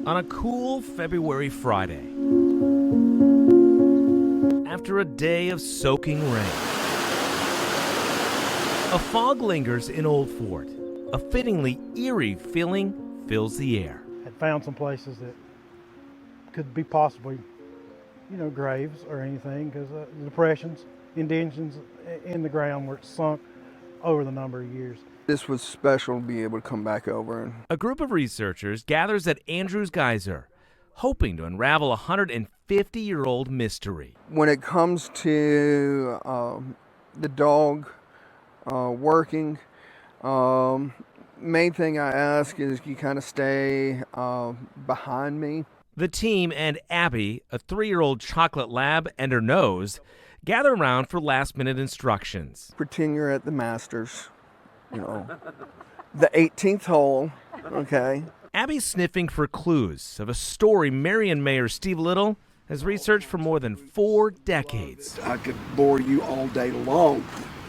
On a cool February Friday, after a day of soaking rain, a fog lingers in Old Fort. A fittingly eerie feeling fills the air. Had found some places that could be possibly, graves or anything, because the depressions, indentions in the ground were sunk over the number of years. This was special to be able to come back over. A group of researchers gathers at Andrews Geyser, hoping to unravel a 150-year-old mystery. When it comes to the dog working, main thing I ask is you kind of stay behind me. The team and Abby, a 3-year-old chocolate lab, and her nose, gather around for last-minute instructions. Pretend you're at the Masters, the 18th hole, okay? Abby's sniffing for clues of a story Marion Mayor Steve Little has researched for more than 4 decades. I could bore you all day long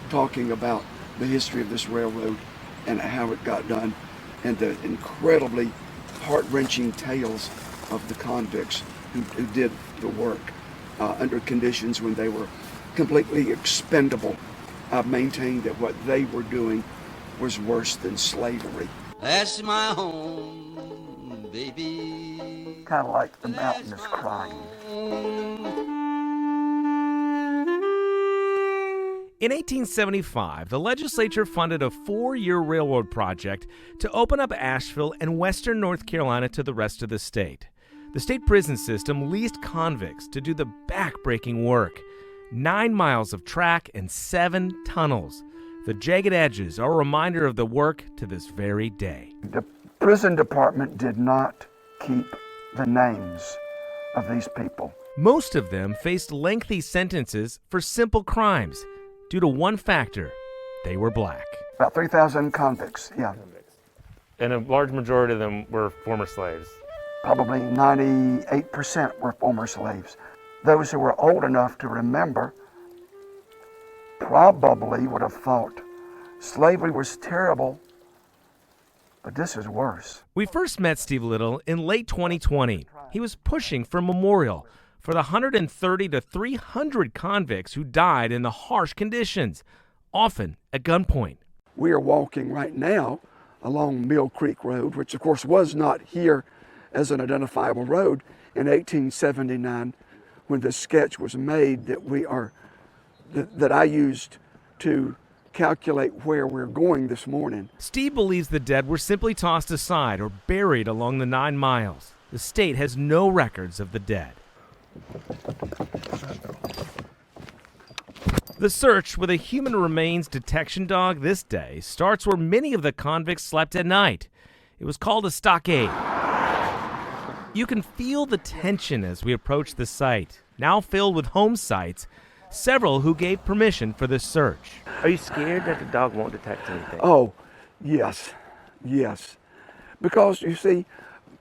talking about the history of this railroad and how it got done and the incredibly heart-wrenching tales of the convicts who did the work under conditions when they were completely expendable. I've maintained that what they were doing was worse than slavery. That's my home, baby. Kind of like the mountain is crying. In 1875, the legislature funded a 4-year railroad project to open up Asheville and western North Carolina to the rest of the state. The state prison system leased convicts to do the back-breaking work. 9 miles of track and 7 tunnels. The jagged edges are a reminder of the work to this very day. The prison department did not keep the names of these people. Most of them faced lengthy sentences for simple crimes due to one factor: they were black. About 3,000 convicts, yeah. And a large majority of them were former slaves. Probably 98% were former slaves. Those who were old enough to remember probably would have thought slavery was terrible, but this is worse. We first met Steve Little in late 2020. He was pushing for a memorial for the 130 to 300 convicts who died in the harsh conditions, often at gunpoint. We are walking right now along Mill Creek Road, which of course was not here as an identifiable road in 1879 when the sketch was made that I used to calculate where we're going this morning. Steve believes the dead were simply tossed aside or buried along the 9 miles. The state has no records of the dead. The search with a human remains detection dog this day starts where many of the convicts slept at night. It was called a stockade. You can feel the tension as we approach the site, now filled with home sites, several who gave permission for this search. Are you scared that the dog won't detect anything? Oh, yes. Because, you see,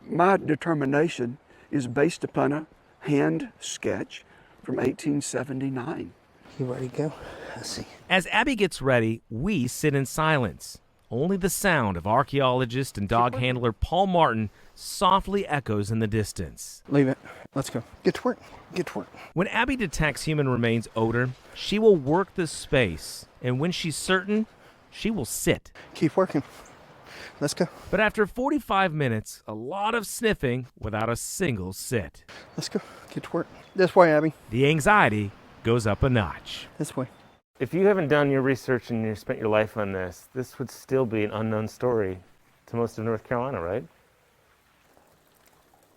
my determination is based upon a hand sketch from 1879. You ready to go? Let's see. As Abby gets ready, we sit in silence. Only the sound of archaeologist and dog handler Paul Martin softly echoes in the distance. Leave it. Let's go. Get to work. Get to work. When Abby detects human remains odor, she will work the space, and when she's certain, she will sit. Keep working. Let's go. But after 45 minutes, a lot of sniffing without a single sit. Let's go. Get to work. This way, Abby. The anxiety goes up a notch. This way. If you haven't done your research and you spent your life on this would still be an unknown story to most of North Carolina, right?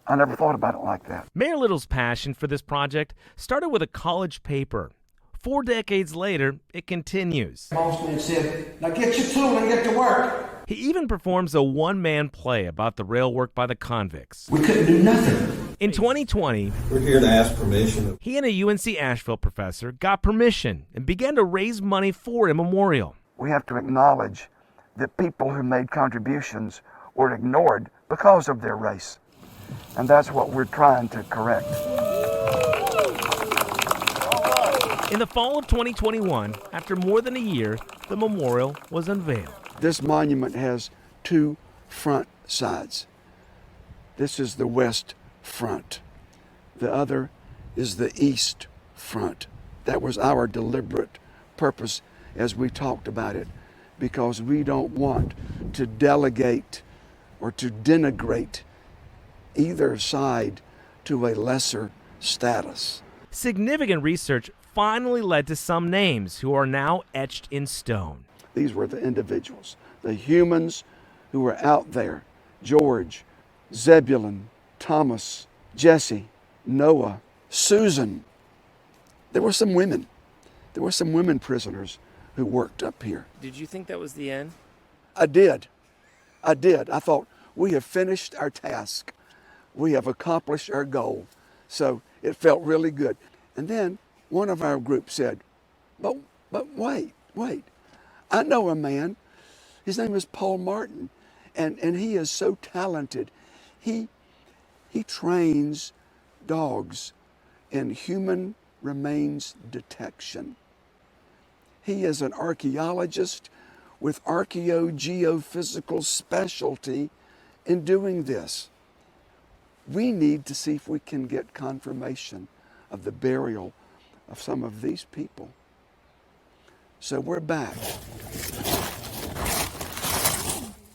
I never thought about it like that. Mayor Little's passion for this project started with a college paper. 4 decades later, it continues. Postman said, "Now get your tool and get to work." He even performs a one-man play about the rail work by the convicts. We couldn't do nothing. In 2020, we're here to ask permission. He and a UNC Asheville professor got permission and began to raise money for a memorial. We have to acknowledge that people who made contributions were ignored because of their race. And that's what we're trying to correct. In the fall of 2021, after more than a year, the memorial was unveiled. This monument has 2 front sides. This is the west front. The other is the east front. That was our deliberate purpose as we talked about it, because we don't want to delegate or to denigrate either side to a lesser status. Significant research finally led to some names who are now etched in stone. These were the individuals, the humans who were out there. George, Zebulon, Thomas, Jesse, Noah, Susan. There were some women. There were some women prisoners who worked up here. Did you think that was the end? I did. I thought, we have finished our task. We have accomplished our goal. So it felt really good. And then one of our group said, but wait. I know a man. His name is Paul Martin. And he is so talented. He trains dogs in human remains detection. He is an archaeologist with archaeogeophysical specialty in doing this. We need to see if we can get confirmation of the burial of some of these people. So we're back.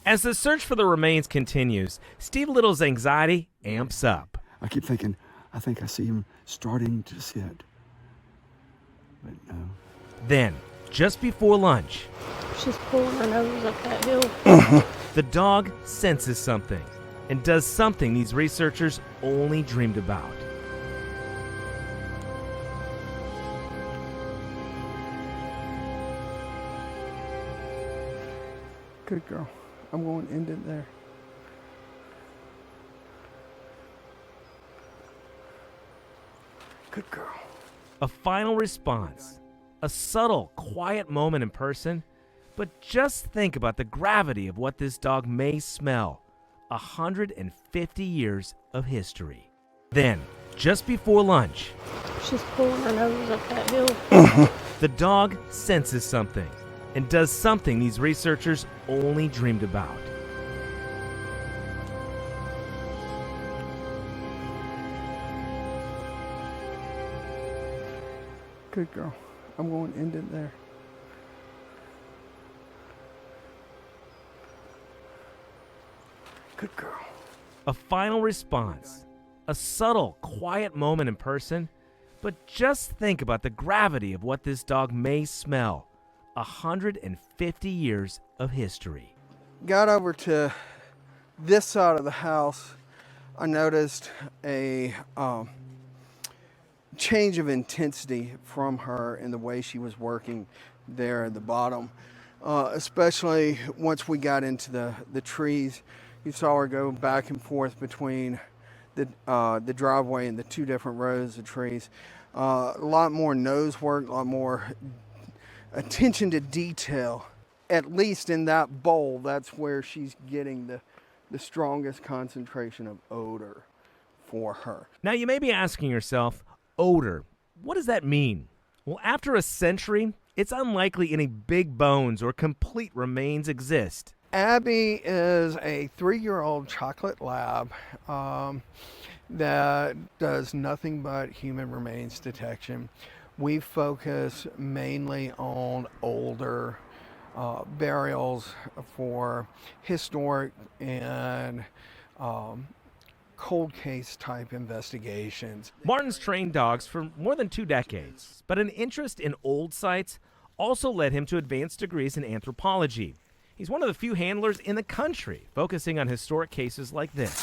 As the search for the remains continues, Steve Little's anxiety amps up. I keep thinking, I think I see him starting to sit. But no. Then, just before lunch, She's pulling her nose up that hill. the dog senses something and does something these researchers only dreamed about. Good girl. I'm going to end it there. Good girl. A final response, a subtle, quiet moment in person, but just think about the gravity of what this dog may smell. 150 years of history. Then, just before lunch, She's pulling her nose up that hill. the dog senses something and does something these researchers only dreamed about. Good girl. I'm going to end it there. Good girl. A final response, a subtle, quiet moment in person, but just think about the gravity of what this dog may smell. 150 years of history. Got over to this side of the house. I noticed a change of intensity from her in the way she was working there at the bottom, especially once we got into the trees. You saw her go back and forth between the driveway and the two different rows of trees. A lot more nose work, a lot more attention to detail. At least in that bowl, that's where she's getting the strongest concentration of odor for her. Now you may be asking yourself, odor, what does that mean? Well, after a century, it's unlikely any big bones or complete remains exist. Abby is a 3-year-old chocolate lab that does nothing but human remains detection. We focus mainly on older burials for historic and cold case type investigations. Martin's trained dogs for more than 2 decades, but an interest in old sites also led him to advanced degrees in anthropology. He's one of the few handlers in the country focusing on historic cases like this.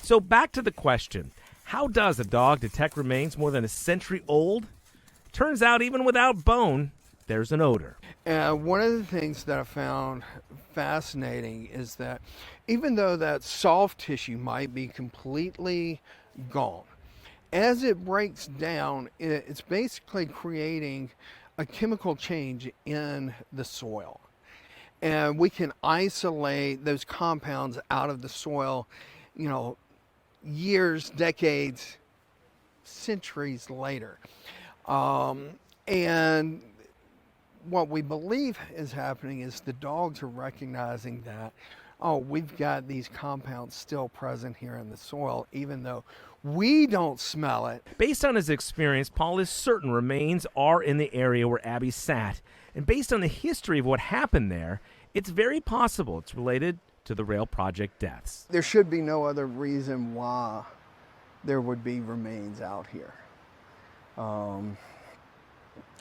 So back to the question, how does a dog detect remains more than a century old? Turns out even without bone, there's an odor. And one of the things that I found fascinating is that even though that soft tissue might be completely gone, as it breaks down, it's basically creating a chemical change in the soil. And we can isolate those compounds out of the soil, years, decades, centuries later. And what we believe is happening is the dogs are recognizing that oh, we've got these compounds still present here in the soil, even though we don't smell it. Based on his experience, Paul is certain remains are in the area where Abby sat. And based on the history of what happened there, it's very possible it's related to the rail project deaths. There should be no other reason why there would be remains out here.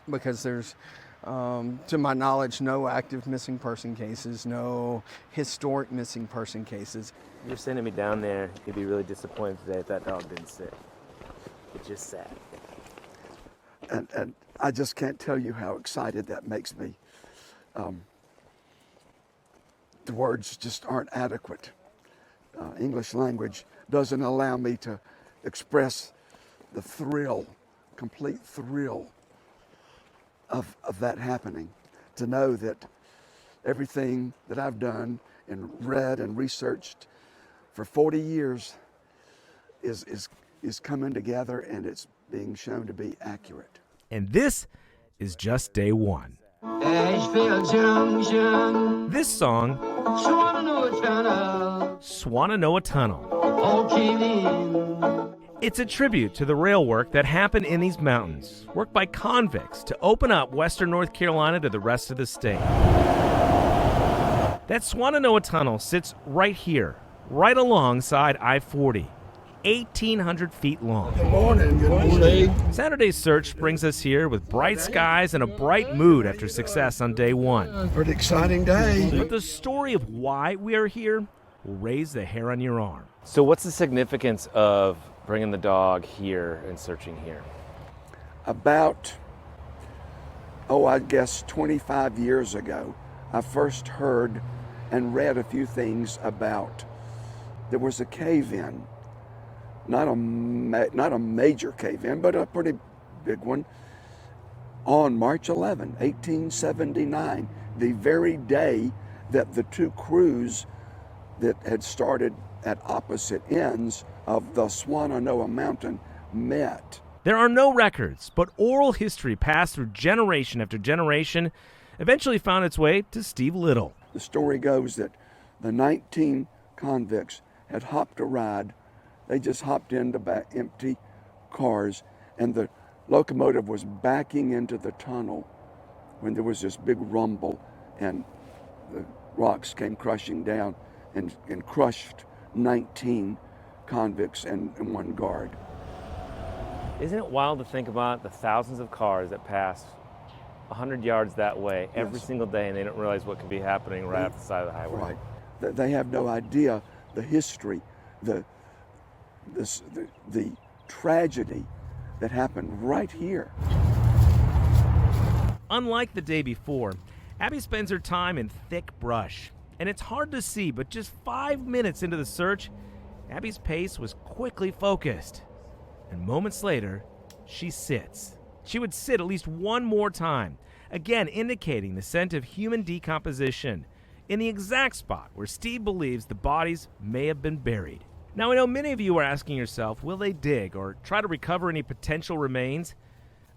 Because there's, to my knowledge, no active missing person cases, no historic missing person cases. You're sending me down there. You'd be really disappointed today if that dog didn't sit. It just sat. And I just can't tell you how excited that makes me. The words just aren't adequate. English language doesn't allow me to express the thrill, complete thrill of that happening. To know that everything that I've done and read and researched for 40 years is coming together, and it's being shown to be accurate. And this is just day one. Asheville Junction. This song, Swannanoa Tunnel. It's a tribute to the rail work that happened in these mountains, work by convicts to open up western North Carolina to the rest of the state. That Swannanoa Tunnel sits right here, right alongside I-40, 1,800 feet long. Good morning. Good morning. Saturday's search brings us here with bright skies and a bright mood after success on day one. Pretty exciting day. But the story of why we are here will raise the hair on your arm. So what's the significance of bringing the dog here and searching here? About, I guess 25 years ago, I first heard and read a few things about, there was a cave-in, not a major cave-in, but a pretty big one, on March 11, 1879, the very day that the two crews that had started at opposite ends of the Swannanoa Mountain met. There are no records, but oral history passed through generation after generation eventually found its way to Steve Little. The story goes that the 19 convicts had hopped a ride. They just hopped into empty cars, and the locomotive was backing into the tunnel when there was this big rumble, and the rocks came crushing down and crushed 19 convicts and one guard. Isn't it wild to think about the thousands of cars that pass 100 yards that way every single day, and they don't realize what could be happening right off the side of the highway? Right. They have no idea the history, the tragedy that happened right here. Unlike the day before, Abby spends her time in thick brush. And it's hard to see, but just 5 minutes into the search, Abby's pace was quickly focused. And moments later, she sits. She would sit at least one more time, again indicating the scent of human decomposition, in the exact spot where Steve believes the bodies may have been buried. Now, I know many of you are asking yourself, will they dig or try to recover any potential remains?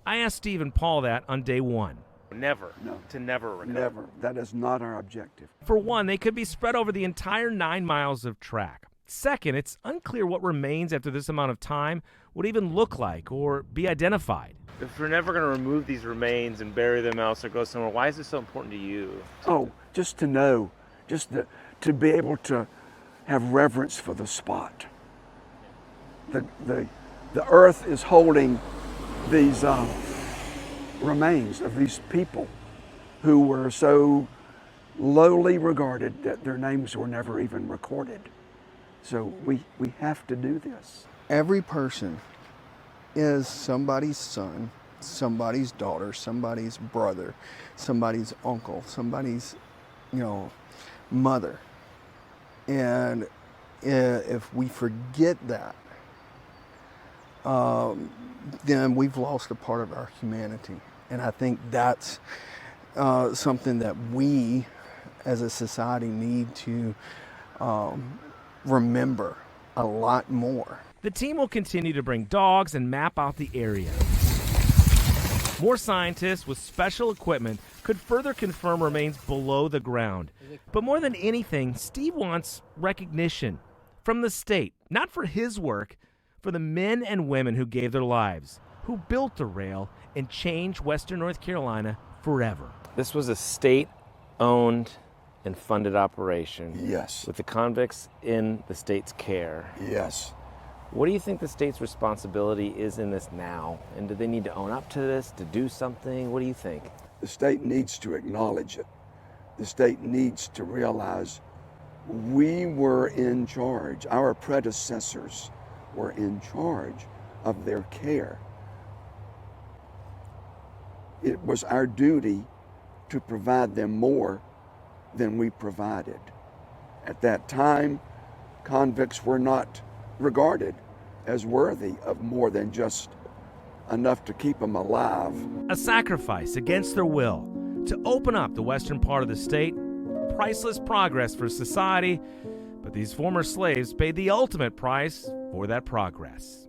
I asked Steve and Paul that on day one. Never. No. To never recover. Never. That is not our objective. For one, they could be spread over the entire 9 miles of track. Second, it's unclear what remains after this amount of time would even look like or be identified. If we're never going to remove these remains and bury them else or go somewhere, why is this so important to you? Just to know, just to be able to have reverence for the spot. The earth is holding these remains of these people who were so lowly regarded that their names were never even recorded. So we have to do this. Every person is somebody's son, somebody's daughter, somebody's brother, somebody's uncle, somebody's, mother. And if we forget that, then we've lost a part of our humanity. And I think that's something that we as a society need to remember a lot more. The team will continue to bring dogs and map out the area. More scientists with special equipment could further confirm remains below the ground. But more than anything, Steve wants recognition from the state, not for his work, for the men and women who gave their lives, who built the rail and changed Western North Carolina forever. This was a state-owned and funded operation. Yes. With the convicts in the state's care. Yes. What do you think the state's responsibility is in this now? And do they need to own up to this, to do something? What do you think? The state needs to acknowledge it. The state needs to realize we were in charge. Our predecessors were in charge of their care. It was our duty to provide them more than we provided. At that time, convicts were not regarded as worthy of more than just enough to keep them alive. A sacrifice against their will to open up the western part of the state, priceless progress for society, but these former slaves paid the ultimate price for that progress.